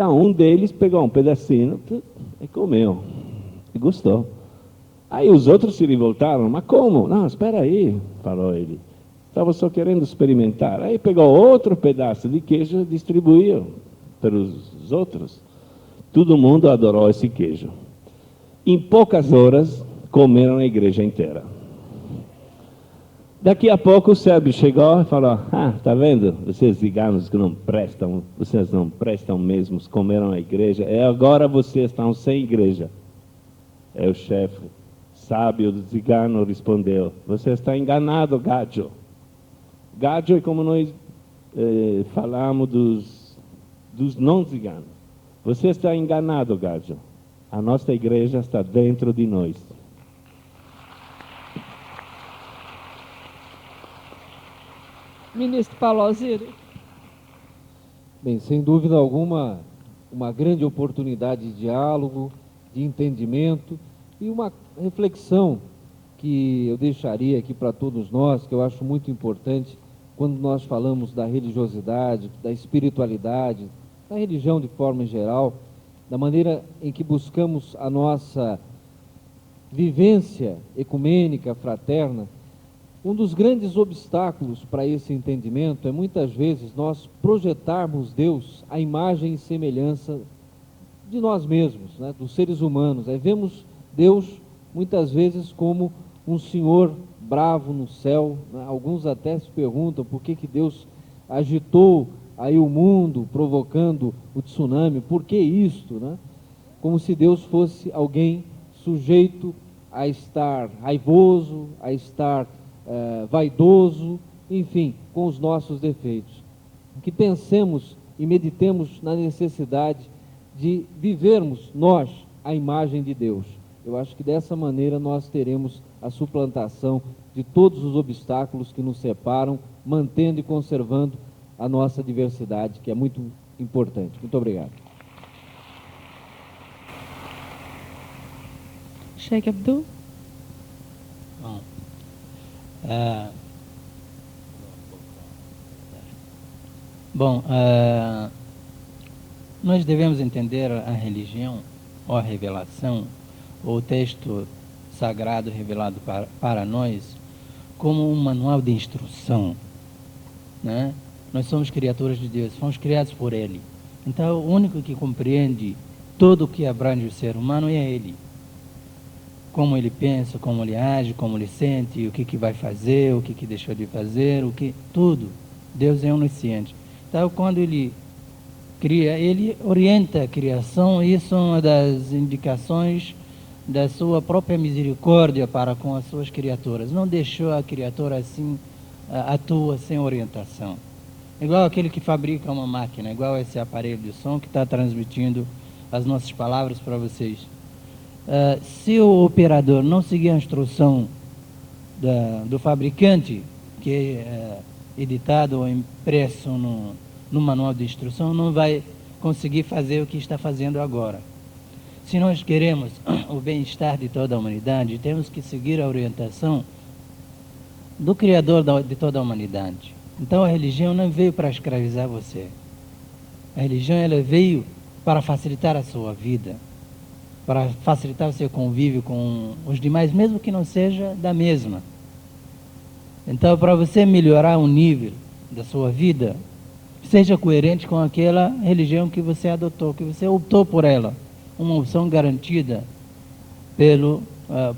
Então, um deles pegou um pedacinho e comeu. E gostou. Aí os outros se revoltaram. Mas como? Não, espera aí, falou ele. Estava só querendo experimentar. Aí pegou outro pedaço de queijo e distribuiu para os outros. Todo mundo adorou esse queijo. Em poucas horas, comeram a igreja inteira. Daqui a pouco o Sérgio chegou e falou: ah, tá vendo? Vocês ciganos que não prestam, vocês não prestam mesmo, comeram a igreja, e agora vocês estão sem igreja. É o chefe sábio do cigano respondeu: você está enganado, Gajo. Gajo é como nós falamos dos não-ciganos. Você está enganado, Gajo. A nossa igreja está dentro de nós. Ministro Paulo Alzira. Bem, sem dúvida alguma, uma grande oportunidade de diálogo, de entendimento e uma reflexão que eu deixaria aqui para todos nós, que eu acho muito importante quando nós falamos da religiosidade, da espiritualidade, da religião de forma geral, da maneira em que buscamos a nossa vivência ecumênica, fraterna. Um dos grandes obstáculos para esse entendimento é muitas vezes nós projetarmos Deus à imagem e semelhança de nós mesmos, né, dos seres humanos. Aí vemos Deus muitas vezes como um senhor bravo no céu, né? Alguns até se perguntam por que Deus agitou aí o mundo, provocando o tsunami, por que isto, né? Como se Deus fosse alguém sujeito a estar raivoso, a estar vaidoso, enfim, com os nossos defeitos. Que pensemos e meditemos na necessidade de vivermos nós a imagem de Deus. Eu acho que dessa maneira nós teremos a suplantação de todos os obstáculos que nos separam, mantendo e conservando a nossa diversidade, que é muito importante. Muito obrigado. Sheikh Abdul. Nós devemos entender a religião, ou a revelação, ou o texto sagrado revelado para nós, como um manual de instrução, né? Nós somos criaturas de Deus, fomos criados por Ele. Então, o único que compreende tudo o que abrange o ser humano é Ele. Como ele pensa, como ele age, como ele sente, o que vai fazer, o que deixou de fazer, tudo. Deus é onisciente. Então, quando ele cria, ele orienta a criação, e isso é uma das indicações da sua própria misericórdia para com as suas criaturas. Não deixou a criatura assim, atua sem orientação. Igual aquele que fabrica uma máquina, igual esse aparelho de som que está transmitindo as nossas palavras para vocês. Se o operador não seguir a instrução do fabricante, que é editado ou impresso no manual de instrução, não vai conseguir fazer o que está fazendo agora. Se nós queremos o bem-estar de toda a humanidade, temos que seguir a orientação do Criador de toda a humanidade. Então a religião não veio para escravizar você. A religião ela veio para facilitar a sua vida, para facilitar o seu convívio com os demais, mesmo que não seja da mesma. Então, para você melhorar o nível da sua vida, seja coerente com aquela religião que você adotou, que você optou por ela, uma opção garantida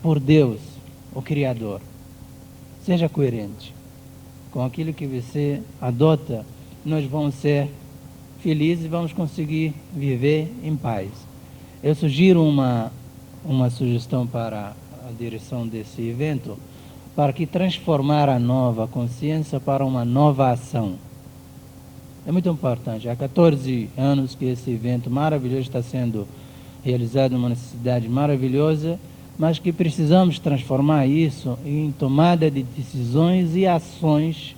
por Deus, o Criador. Seja coerente com aquilo que você adota, nós vamos ser felizes e vamos conseguir viver em paz. Eu sugiro uma sugestão para a direção desse evento, para que transformar a nova consciência para uma nova ação. É muito importante. Há 14 anos que esse evento maravilhoso está sendo realizado, uma necessidade maravilhosa, mas que precisamos transformar isso em tomada de decisões e ações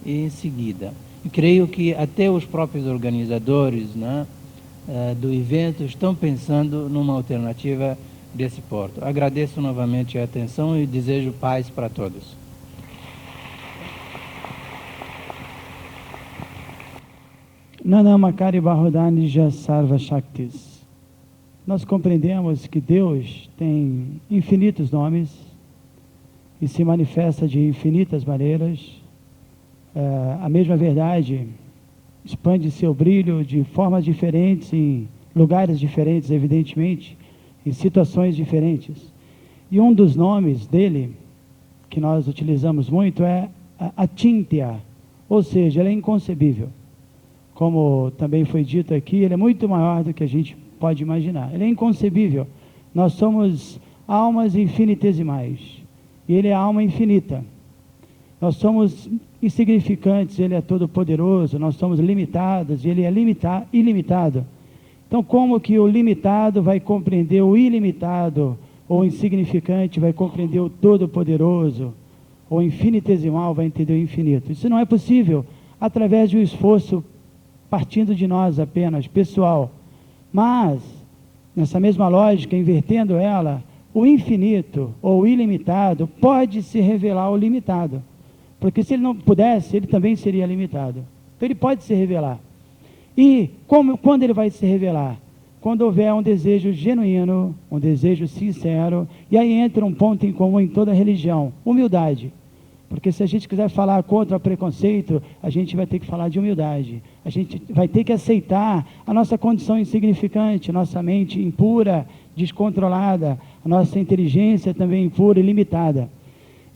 em seguida. E creio que até os próprios organizadores, né, do evento estão pensando numa alternativa desse porto. Agradeço novamente a atenção e desejo paz para todos. Nanamakari Bahodanija Sarva Shaktis. Nós compreendemos que Deus tem infinitos nomes e se manifesta de infinitas maneiras. A mesma verdade expande seu brilho de formas diferentes, em lugares diferentes, evidentemente, em situações diferentes. E um dos nomes dele, que nós utilizamos muito, é Achintya, ou seja, ele é inconcebível. Como também foi dito aqui, ele é muito maior do que a gente pode imaginar. Ele é inconcebível. Nós somos almas infinitesimais. E ele é a alma infinita. Nós somos insignificantes, ele é todo poderoso. Nós somos limitados, ele é ilimitado. Então, como que o limitado vai compreender o ilimitado? Ou o insignificante vai compreender o todo-poderoso? Ou o infinitesimal vai entender o infinito? Isso não é possível através de um esforço partindo de nós apenas, pessoal. Mas, nessa mesma lógica, invertendo ela, o infinito ou o ilimitado pode se revelar ao limitado. Porque se ele não pudesse, ele também seria limitado. Então ele pode se revelar. E quando ele vai se revelar? Quando houver um desejo genuíno, um desejo sincero, e aí entra um ponto em comum em toda religião: humildade. Porque se a gente quiser falar contra o preconceito, a gente vai ter que falar de humildade. A gente vai ter que aceitar a nossa condição insignificante, nossa mente impura, descontrolada, a nossa inteligência também impura e limitada.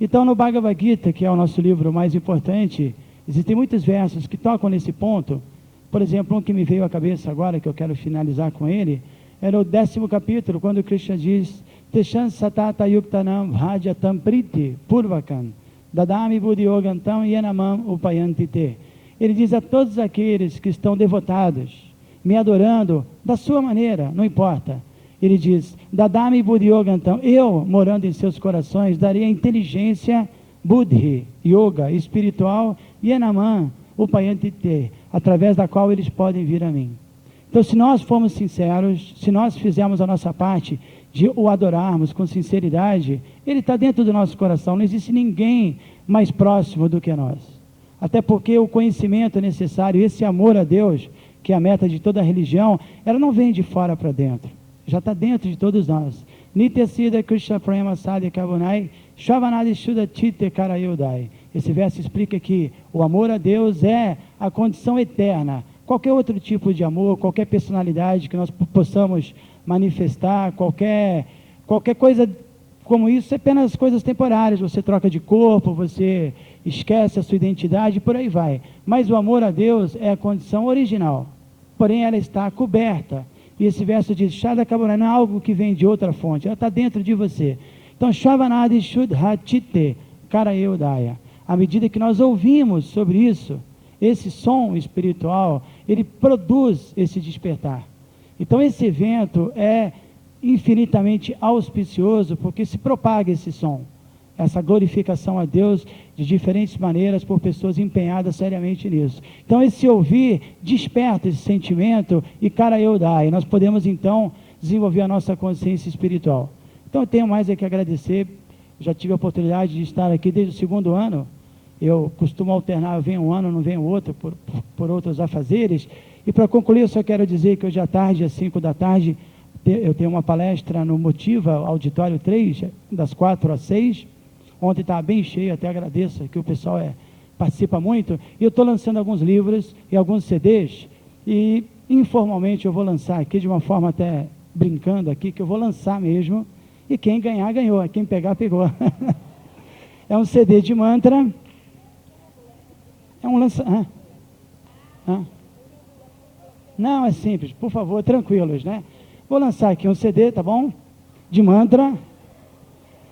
Então, no Bhagavad Gita, que é o nosso livro mais importante, existem muitos versos que tocam nesse ponto. Por exemplo, um que me veio à cabeça agora, que eu quero finalizar com ele, era o 10º capítulo, quando Krishna diz: Teshan satata yuktanam bhajatam priti purvakan dadami buddhyogantam yenamam upayantite. Ele diz a todos aqueles que estão devotados, me adorando da sua maneira, não importa. Ele diz: dadami buddhyogantam, eu, morando em seus corações, darei a inteligência buddhi, yoga, espiritual, yenamam upayantite, através da qual eles podem vir a mim. Então, se nós formos sinceros, se nós fizermos a nossa parte de o adorarmos com sinceridade, ele está dentro do nosso coração. Não existe ninguém mais próximo do que nós. Até porque o conhecimento necessário, esse amor a Deus, que é a meta de toda a religião, ela não vem de fora para dentro. Já está dentro de todos nós. Nityasida Krishna Prema Sadhya Kavunai Shavanadi Shuddha Chitte Karayudai. Esse verso explica que o amor a Deus é a condição eterna. Qualquer outro tipo de amor, qualquer personalidade que nós possamos manifestar, qualquer coisa como isso, é apenas coisas temporárias. Você troca de corpo, você esquece a sua identidade, por aí vai. Mas o amor a Deus é a condição original. Porém, ela está coberta. E esse verso diz: Shada Kabura não é algo que vem de outra fonte, ela está dentro de você. Então, Shavanadi Shuddha Chitte Karayudaya. À medida que nós ouvimos sobre isso, esse som espiritual, ele produz esse despertar. Então esse evento é infinitamente auspicioso, porque se propaga esse som, essa glorificação a Deus de diferentes maneiras por pessoas empenhadas seriamente nisso. Então esse ouvir desperta esse sentimento e Karayudai, nós podemos então desenvolver a nossa consciência espiritual. Então eu tenho mais a que agradecer. Já tive a oportunidade de estar aqui desde o 2º ano. Eu costumo alternar, eu venho um ano, não venho outro, por outros afazeres. E para concluir, eu só quero dizer que hoje à tarde, às 5 da tarde, eu tenho uma palestra no Motiva, Auditório 3, das 4 às 6. Ontem estava bem cheio, até agradeço que o pessoal participa muito. E eu estou lançando alguns livros e alguns CDs. E informalmente eu vou lançar aqui, de uma forma até brincando aqui, que eu vou lançar mesmo. E quem ganhar, ganhou. Quem pegar, pegou. É um CD de mantra. É um lançamento. Não, é simples, por favor, tranquilos, né? Vou lançar aqui um CD, tá bom? De mantra.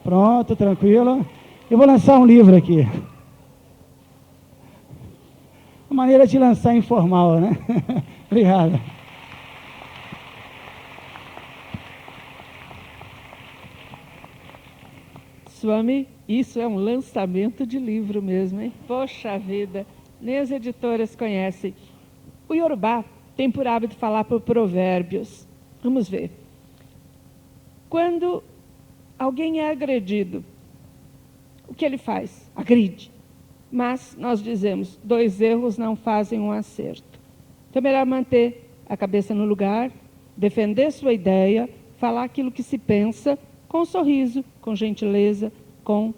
Pronto, tranquilo. Eu vou lançar um livro aqui. Uma maneira de lançar informal, né? Obrigado. Swami, isso é um lançamento de livro mesmo, hein? Poxa vida, nem as editoras conhecem. O Yorubá tem por hábito falar por provérbios. Vamos ver. Quando alguém é agredido, o que ele faz? Agride. Mas nós dizemos, 2 erros não fazem um acerto. Então é melhor manter a cabeça no lugar, defender sua ideia, falar aquilo que se pensa, com um sorriso, com gentileza, com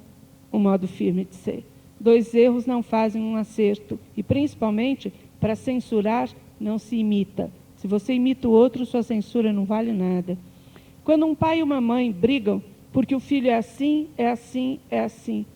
um modo firme de ser. 2 erros não fazem um acerto, e principalmente, para censurar, não se imita. Se você imita o outro, sua censura não vale nada. Quando um pai e uma mãe brigam porque o filho é assim, é assim, é assim,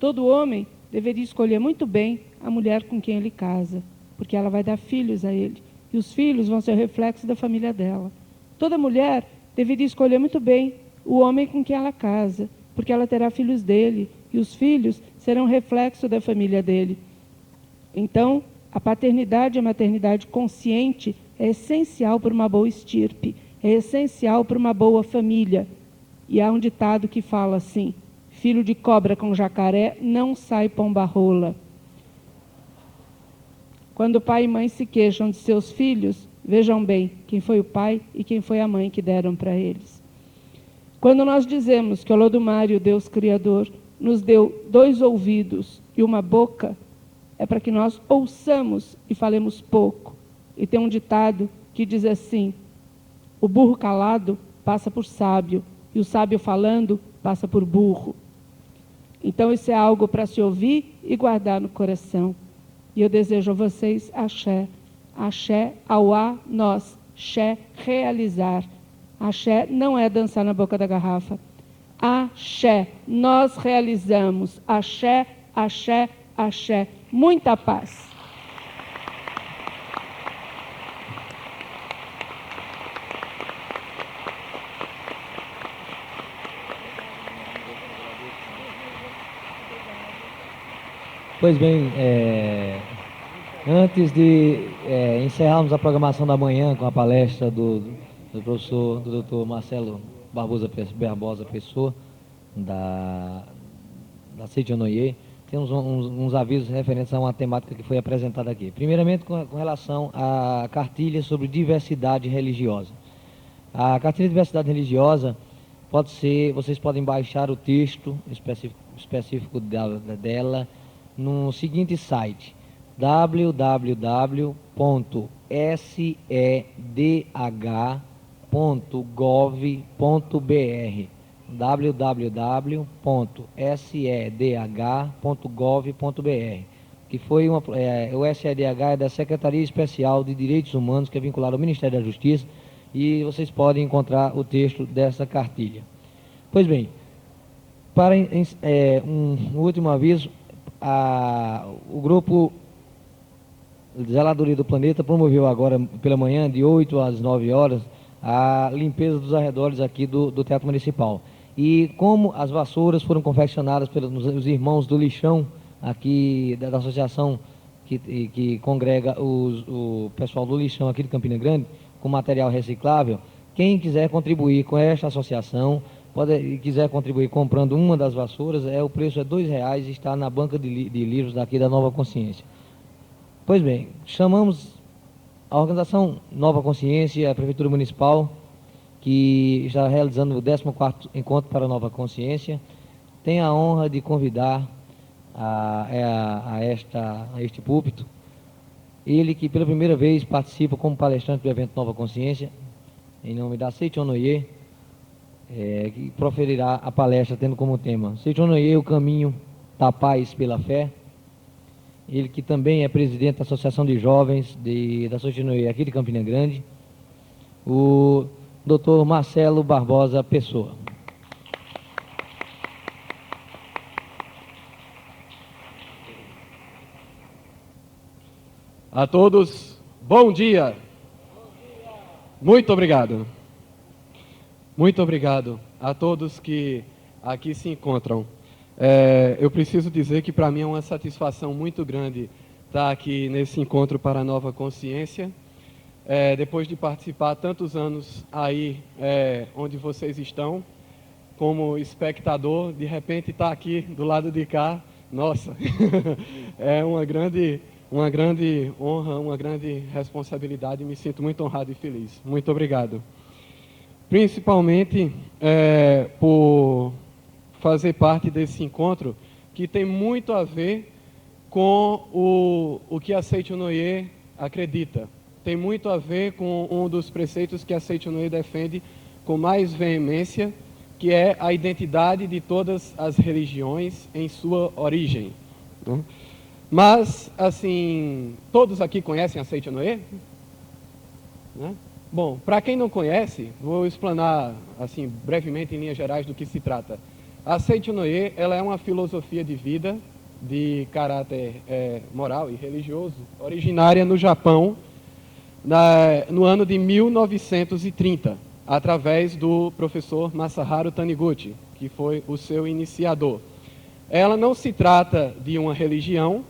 todo homem deveria escolher muito bem a mulher com quem ele casa, porque ela vai dar filhos a ele, e os filhos vão ser o reflexo da família dela. Toda mulher deveria escolher muito bem o homem com quem ela casa, porque ela terá filhos dele, e os filhos serão reflexo da família dele. Então, a paternidade e a maternidade consciente é essencial para uma boa estirpe, é essencial para uma boa família. E há um ditado que fala assim: filho de cobra com jacaré não sai pomba-rola. Quando pai e mãe se queixam de seus filhos, vejam bem quem foi o pai e quem foi a mãe que deram para eles. Quando nós dizemos que Olodumare, o Deus Criador, nos deu 2 ouvidos e uma boca, é para que nós ouçamos e falemos pouco. E tem um ditado que diz assim: o burro calado passa por sábio, e o sábio falando passa por burro. Então isso é algo para se ouvir e guardar no coração. E eu desejo a vocês axé, axé, auá, nós, xé, realizar. Axé não é dançar na boca da garrafa. Axé, nós realizamos. Axé, axé, axé. Muita paz. Pois bem, antes de encerrarmos a programação da manhã com a palestra do professor, do Dr. Marcelo Barbosa Pessoa, da Seitonoye, temos uns avisos referentes a uma temática que foi apresentada aqui. Primeiramente, com relação à cartilha sobre diversidade religiosa. A cartilha de diversidade religiosa vocês podem baixar o texto específico dela no seguinte site: www.sedh.gov.br www.sedh.gov.br, que foi o SEDH é da Secretaria Especial de Direitos Humanos, que é vinculado ao Ministério da Justiça, e vocês podem encontrar o texto dessa cartilha. Pois bem, para um último aviso, o grupo Zeladoria do Planeta promoveu agora pela manhã, de 8 às 9 horas, a limpeza dos arredores aqui do Teatro Municipal. E como as vassouras foram confeccionadas pelos irmãos do lixão, aqui da associação que congrega o pessoal do lixão aqui de Campina Grande, com material reciclável, quem quiser contribuir com esta associação, quiser contribuir comprando uma das vassouras, o preço é R$2, está na banca de livros daqui da Nova Consciência. Pois bem, chamamos a organização Nova Consciência, a Prefeitura Municipal, que está realizando o 14º Encontro para a Nova Consciência, tem a honra de convidar a este púlpito, ele que pela primeira vez participa como palestrante do evento Nova Consciência, em nome da Seitonoye, que proferirá a palestra tendo como tema Seitonoye, o caminho da paz pela fé. Ele que também é presidente da Associação de Jovens da Seitonoye aqui de Campina Grande, o Dr. Marcelo Barbosa Pessoa. A todos, bom dia. Muito obrigado. Muito obrigado a todos que aqui se encontram. Eu preciso dizer que para mim é uma satisfação muito grande estar aqui nesse encontro para a Nova Consciência. Depois de participar tantos anos aí onde vocês estão, como espectador, de repente estar aqui do lado de cá, nossa, é uma grande honra, uma grande responsabilidade, me sinto muito honrado e feliz. Muito obrigado. Principalmente por fazer parte desse encontro, que tem muito a ver com o que a Seitonoye acredita. tem muito a ver com um dos preceitos que a Seichonoye defende com mais veemência, que é a identidade de todas as religiões em sua origem. Né? Mas, assim, todos aqui conhecem a Seichonoye? Né? Bom, para quem não conhece, vou explanar, assim, brevemente, em linhas gerais, do que se trata. A Seichonoye, ela é uma filosofia de vida de caráter moral e religioso, originária no Japão, no ano de 1930, através do professor Masaharu Taniguchi, que foi o seu iniciador. Ela não se trata de uma religião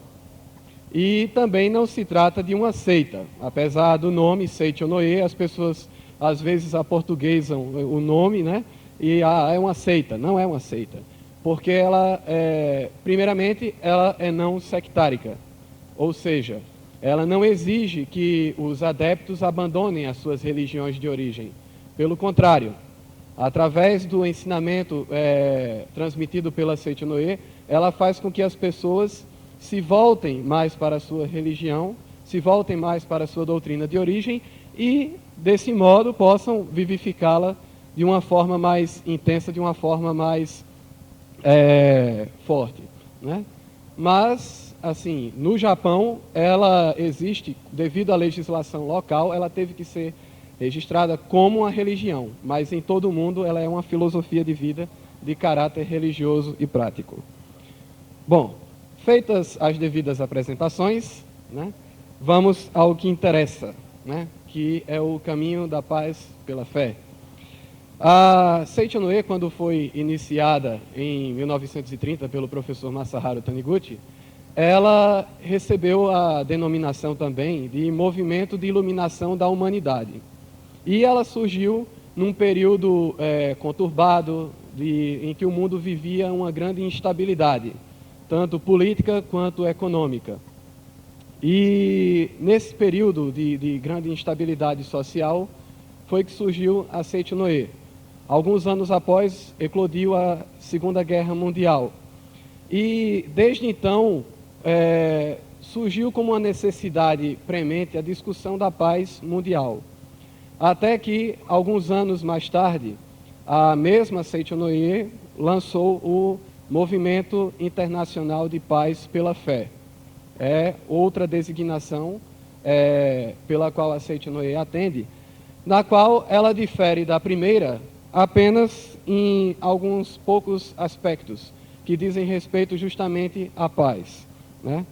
e também não se trata de uma seita. Apesar do nome Seichonoye, as pessoas às vezes aportuguesam o nome, né? E é uma seita. Não é uma seita. Porque ela, primeiramente, ela é não sectárica. Ou seja, ela não exige que os adeptos abandonem as suas religiões de origem. Pelo contrário, através do ensinamento transmitido pela Seichonoye, ela faz com que as pessoas se voltem mais para a sua religião, se voltem mais para a sua doutrina de origem e, desse modo, possam vivificá-la de uma forma mais intensa, de uma forma mais forte. Né? Mas, assim, no Japão, ela existe, devido à legislação local, ela teve que ser registrada como uma religião, mas em todo o mundo ela é uma filosofia de vida de caráter religioso e prático. Bom, feitas as devidas apresentações, né, vamos ao que interessa, né, que é o caminho da paz pela fé. A Seichonoye, quando foi iniciada em 1930 pelo professor Masaharu Taniguchi, ela recebeu a denominação também de Movimento de Iluminação da Humanidade. E ela surgiu num período conturbado, em que o mundo vivia uma grande instabilidade, tanto política quanto econômica. E nesse período de grande instabilidade social, foi que surgiu a Seichonoye. Alguns anos após, eclodiu a Segunda Guerra Mundial. E desde então, surgiu como uma necessidade premente a discussão da paz mundial. Até que, alguns anos mais tarde, a mesma Seichonoye lançou o Movimento Internacional de Paz pela Fé. É outra designação pela qual a Seichonoye atende, na qual ela difere da primeira apenas em alguns poucos aspectos que dizem respeito justamente à paz. Né?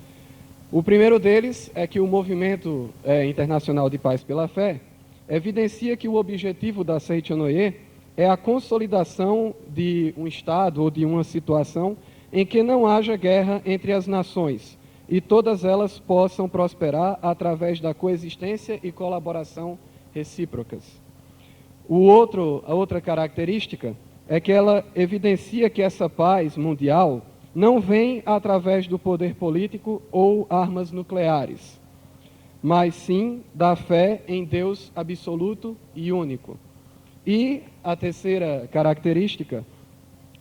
O primeiro deles é que o Movimento Internacional de Paz pela Fé evidencia que o objetivo da Seichonoye é a consolidação de um Estado ou de uma situação em que não haja guerra entre as nações e todas elas possam prosperar através da coexistência e colaboração recíprocas. A outra característica é que ela evidencia que essa paz mundial não vem através do poder político ou armas nucleares, mas sim da fé em Deus absoluto e único. E a terceira característica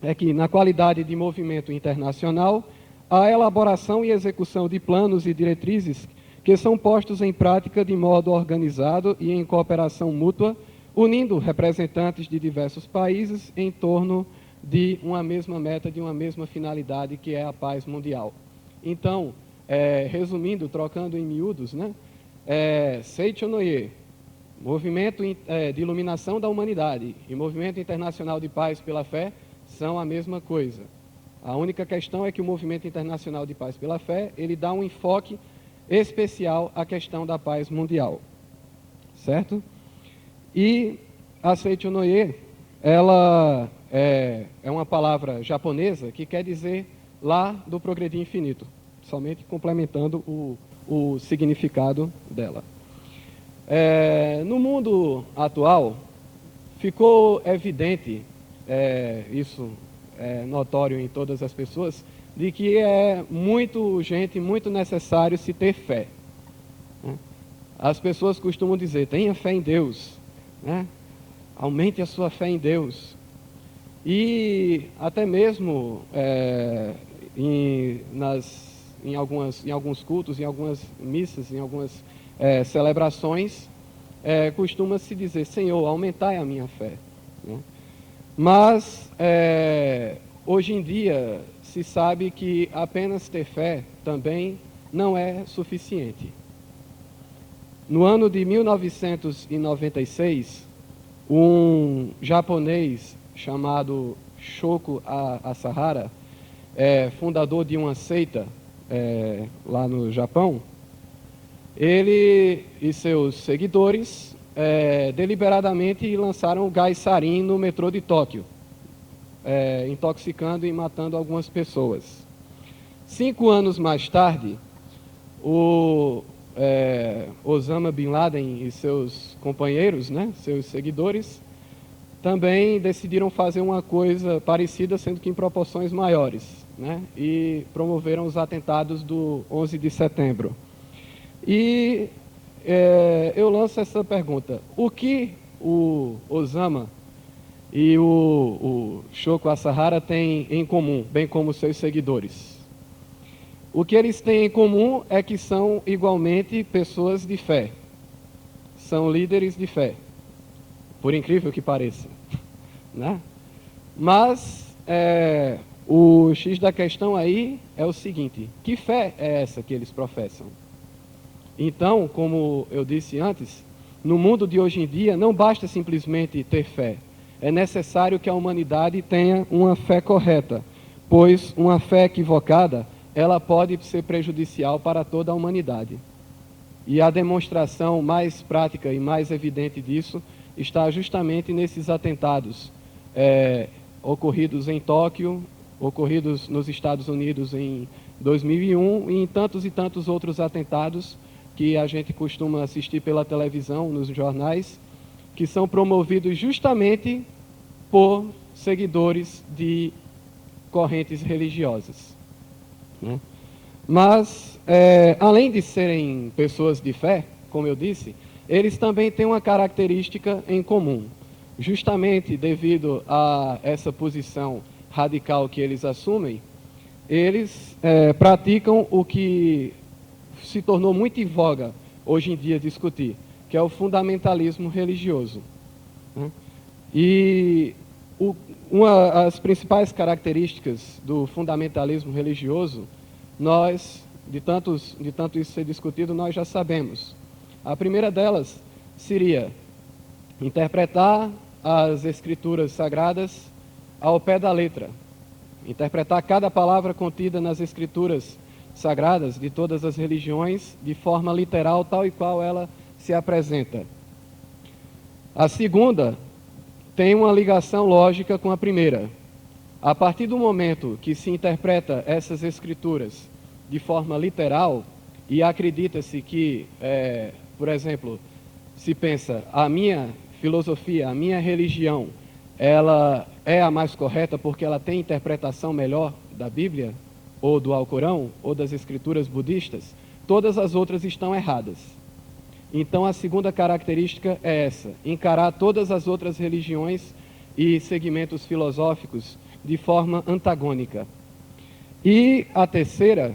é que, na qualidade de movimento internacional, a elaboração e execução de planos e diretrizes que são postos em prática de modo organizado e em cooperação mútua, unindo representantes de diversos países em torno de uma mesma meta, de uma mesma finalidade, que é a paz mundial. Então, resumindo, trocando em miúdos, né? Seichonoye, Movimento de Iluminação da Humanidade e Movimento Internacional de Paz pela Fé são a mesma coisa. A única questão é que o Movimento Internacional de Paz pela Fé, ele dá um enfoque especial à questão da paz mundial. Certo? E a Seichonoye, ela é uma palavra japonesa que quer dizer lá do progredir infinito, somente complementando o significado dela. No mundo atual, ficou evidente, isso é notório em todas as pessoas, de que é muito urgente, muito necessário se ter fé. Né? As pessoas costumam dizer, tenha fé em Deus, né? Aumente a sua fé em Deus. E até mesmo em alguns cultos, em algumas missas, em algumas celebrações, costuma-se dizer: Senhor, aumentai a minha fé, né? Mas, hoje em dia, se sabe que apenas ter fé também não é suficiente. No ano de 1996, um japonês chamado Shoko Asahara, fundador de uma seita lá no Japão, ele e seus seguidores deliberadamente lançaram gás sarin no metrô de Tóquio, intoxicando e matando algumas pessoas. 5 anos mais tarde, o Osama Bin Laden e seus companheiros, né, seus seguidores, também decidiram fazer uma coisa parecida, sendo que em proporções maiores, né, e promoveram os atentados do 11 de setembro. E eu lanço essa pergunta: o que o Osama e o Shoko Asahara têm em comum, bem como seus seguidores? O que eles têm em comum é que são igualmente pessoas de fé, são líderes de fé, por incrível que pareça, né? Mas o X da questão aí é o seguinte: que fé é essa que eles professam? Então, como eu disse antes, no mundo de hoje em dia não basta simplesmente ter fé, é necessário que a humanidade tenha uma fé correta, pois uma fé equivocada ela pode ser prejudicial para toda a humanidade. E a demonstração mais prática e mais evidente disso está justamente nesses atentados ocorridos em Tóquio, ocorridos nos Estados Unidos em 2001 e em tantos e tantos outros atentados que a gente costuma assistir pela televisão, nos jornais, que são promovidos justamente por seguidores de correntes religiosas, né? Mas, além de serem pessoas de fé, como eu disse, eles também têm uma característica em comum. Justamente devido a essa posição radical que eles assumem, eles praticam o que se tornou muito em voga hoje em dia discutir, que é o fundamentalismo religioso, né? E uma das principais características do fundamentalismo religioso, nós, de tanto isso ser discutido, nós já sabemos. A primeira delas seria interpretar as escrituras sagradas ao pé da letra, interpretar cada palavra contida nas escrituras sagradas de todas as religiões de forma literal, tal e qual ela se apresenta. A segunda tem uma ligação lógica com a primeira. A partir do momento que se interpreta essas escrituras de forma literal e acredita-se que, por exemplo, se pensa, a minha filosofia, a minha religião, ela é a mais correta porque ela tem interpretação melhor da Bíblia, ou do Alcorão, ou das escrituras budistas, todas as outras estão erradas. Então, a segunda característica é essa: encarar todas as outras religiões e segmentos filosóficos de forma antagônica. E a terceira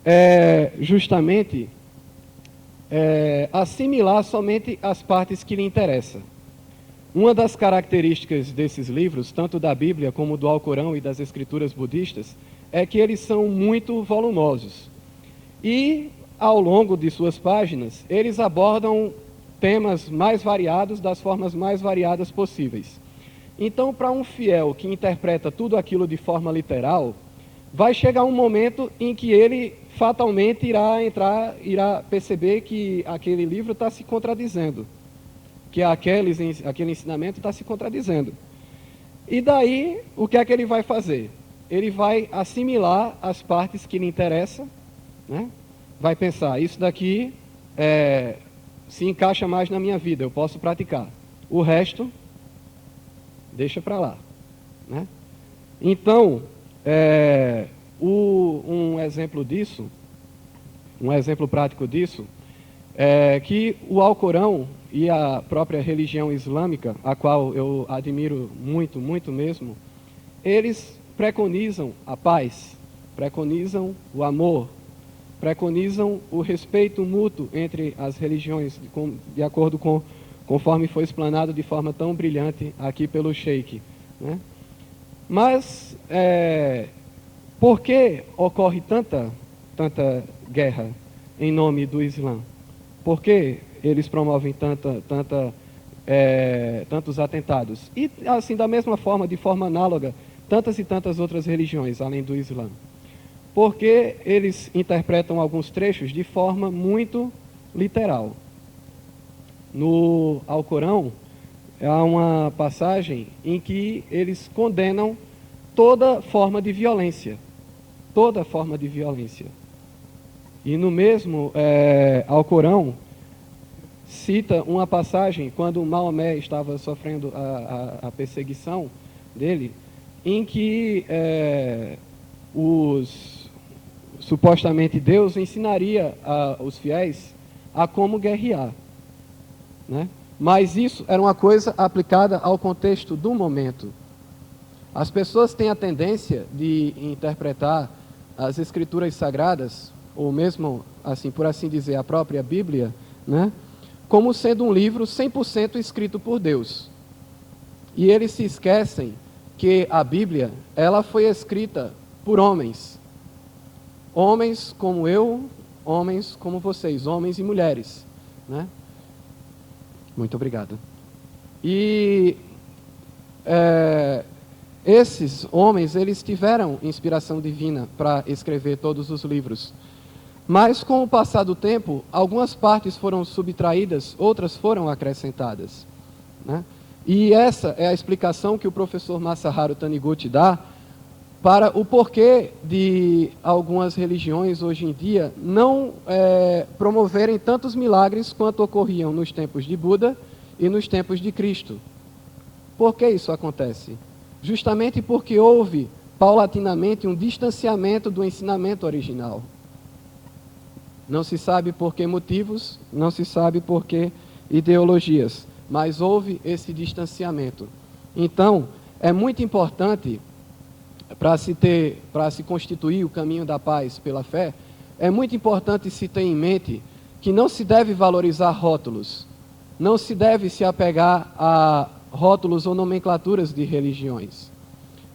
é justamente assimilar somente as partes que lhe interessam. Uma das características desses livros, tanto da Bíblia como do Alcorão e das escrituras budistas, é que eles são muito volumosos. E, ao longo de suas páginas, eles abordam temas mais variados, das formas mais variadas possíveis. Então, para um fiel que interpreta tudo aquilo de forma literal, vai chegar um momento em que ele fatalmente irá perceber que aquele livro está se contradizendo, que aquele ensinamento está se contradizendo. E daí, o que é que ele vai fazer? Ele vai assimilar as partes que lhe interessam, né? Vai pensar, isso daqui se encaixa mais na minha vida, eu posso praticar. O resto, deixa para lá, né? Então, um exemplo disso, um exemplo prático disso, é que o Alcorão e a própria religião islâmica, a qual eu admiro muito, muito mesmo, eles preconizam a paz, preconizam o amor, preconizam o respeito mútuo entre as religiões, de acordo com conforme foi explanado de forma tão brilhante aqui pelo Sheik, né? Mas por que ocorre tanta guerra em nome do Islã? Por que eles promovem tantos atentados? E assim, da mesma forma, de forma análoga, tantas e tantas outras religiões, além do Islã. Porque eles interpretam alguns trechos de forma muito literal. No Alcorão, há uma passagem em que eles condenam toda forma de violência. Toda forma de violência. E no mesmo Alcorão, cita uma passagem, quando Maomé estava sofrendo a perseguição dele, em que supostamente Deus ensinaria os fiéis a como guerrear, né? Mas isso era uma coisa aplicada ao contexto do momento. As pessoas têm a tendência de interpretar as escrituras sagradas, ou mesmo, assim, por assim dizer, a própria Bíblia, né, como sendo um livro 100% escrito por Deus. E eles se esquecem que a Bíblia, ela foi escrita por homens. Homens como eu, homens como vocês, homens e mulheres, né? Muito obrigado. E esses homens, eles tiveram inspiração divina para escrever todos os livros. Mas com o passar do tempo, algumas partes foram subtraídas, outras foram acrescentadas, né? E essa é a explicação que o professor Masaharu Taniguchi dá para o porquê de algumas religiões hoje em dia não promoverem tantos milagres quanto ocorriam nos tempos de Buda e nos tempos de Cristo. Por que isso acontece? Justamente porque houve, paulatinamente, um distanciamento do ensinamento original. Não se sabe por que motivos, não se sabe por que ideologias, mas houve esse distanciamento. Então, é muito importante, para se constituir o caminho da paz pela fé, é muito importante se ter em mente que não se deve valorizar rótulos, não se deve se apegar a rótulos ou nomenclaturas de religiões.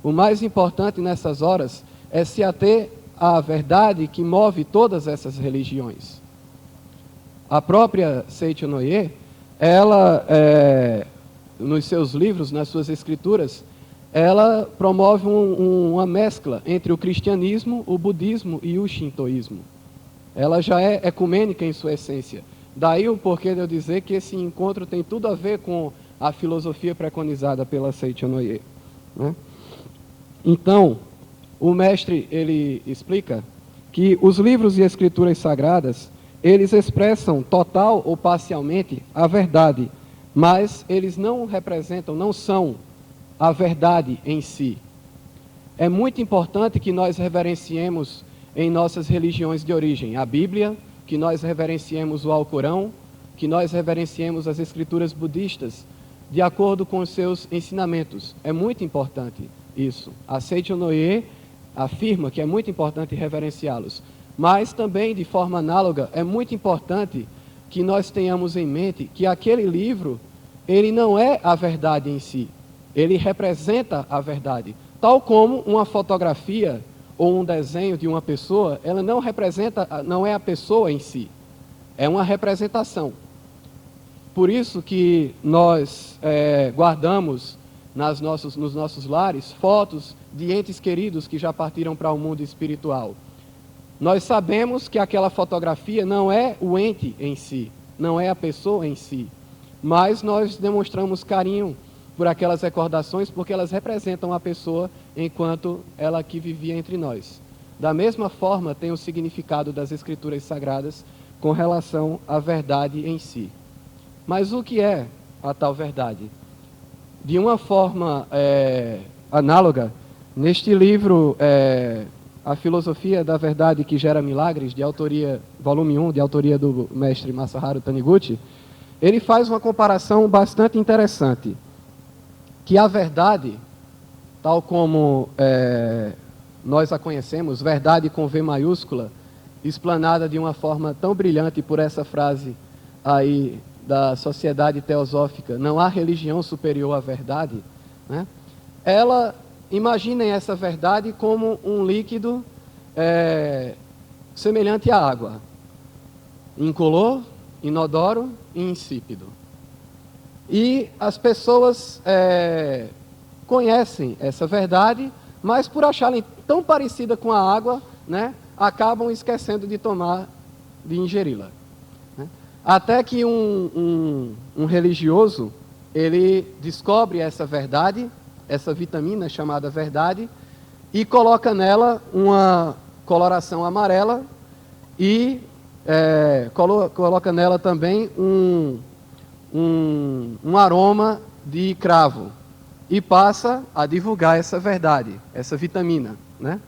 O mais importante nessas horas é se ater à verdade que move todas essas religiões. A própria Seicho Noye, ela, nos seus livros, nas suas escrituras, ela promove uma mescla entre o cristianismo, o budismo e o shintoísmo. Ela já é ecumênica em sua essência. Daí o porquê de eu dizer que esse encontro tem tudo a ver com a filosofia preconizada pela Seicho Noye, né? Então, o mestre, ele explica que os livros e escrituras sagradas, eles expressam total ou parcialmente a verdade, mas eles não representam, não são a verdade em si. É muito importante que nós reverenciemos em nossas religiões de origem a Bíblia, que nós reverenciemos o Alcorão, que nós reverenciemos as escrituras budistas de acordo com os seus ensinamentos. É muito importante isso. A Seicho Noye afirma que é muito importante reverenciá-los, mas também, de forma análoga, é muito importante que nós tenhamos em mente que aquele livro, ele não é a verdade em si. Ele representa a verdade. Tal como uma fotografia ou um desenho de uma pessoa, ela não representa, não é a pessoa em si. É uma representação. Por isso que nós guardamos nos nossos lares fotos de entes queridos que já partiram para o mundo espiritual. Nós sabemos que aquela fotografia não é o ente em si, não é a pessoa em si, mas nós demonstramos carinho por aquelas recordações, porque elas representam a pessoa enquanto ela aqui vivia entre nós. Da mesma forma, tem o significado das Escrituras Sagradas com relação à verdade em si. Mas o que é a tal verdade? De uma forma análoga, neste livro, A Filosofia da Verdade que Gera Milagres, de autoria, volume 1, de autoria do mestre Masaharu Taniguchi, ele faz uma comparação bastante interessante, que a verdade, tal como nós a conhecemos, verdade com V maiúscula explanada de uma forma tão brilhante por essa frase aí da Sociedade Teosófica, não há religião superior à verdade, né? Imaginem essa verdade como um líquido semelhante à água, incolor, inodoro e insípido. E as pessoas conhecem essa verdade, mas por acharem tão parecida com a água, né, acabam esquecendo de ingeri-la. Né? Até que um religioso, ele descobre essa verdade, essa vitamina chamada verdade, e coloca nela uma coloração amarela e coloca nela também um aroma de cravo, e passa a divulgar essa verdade, essa vitamina, né?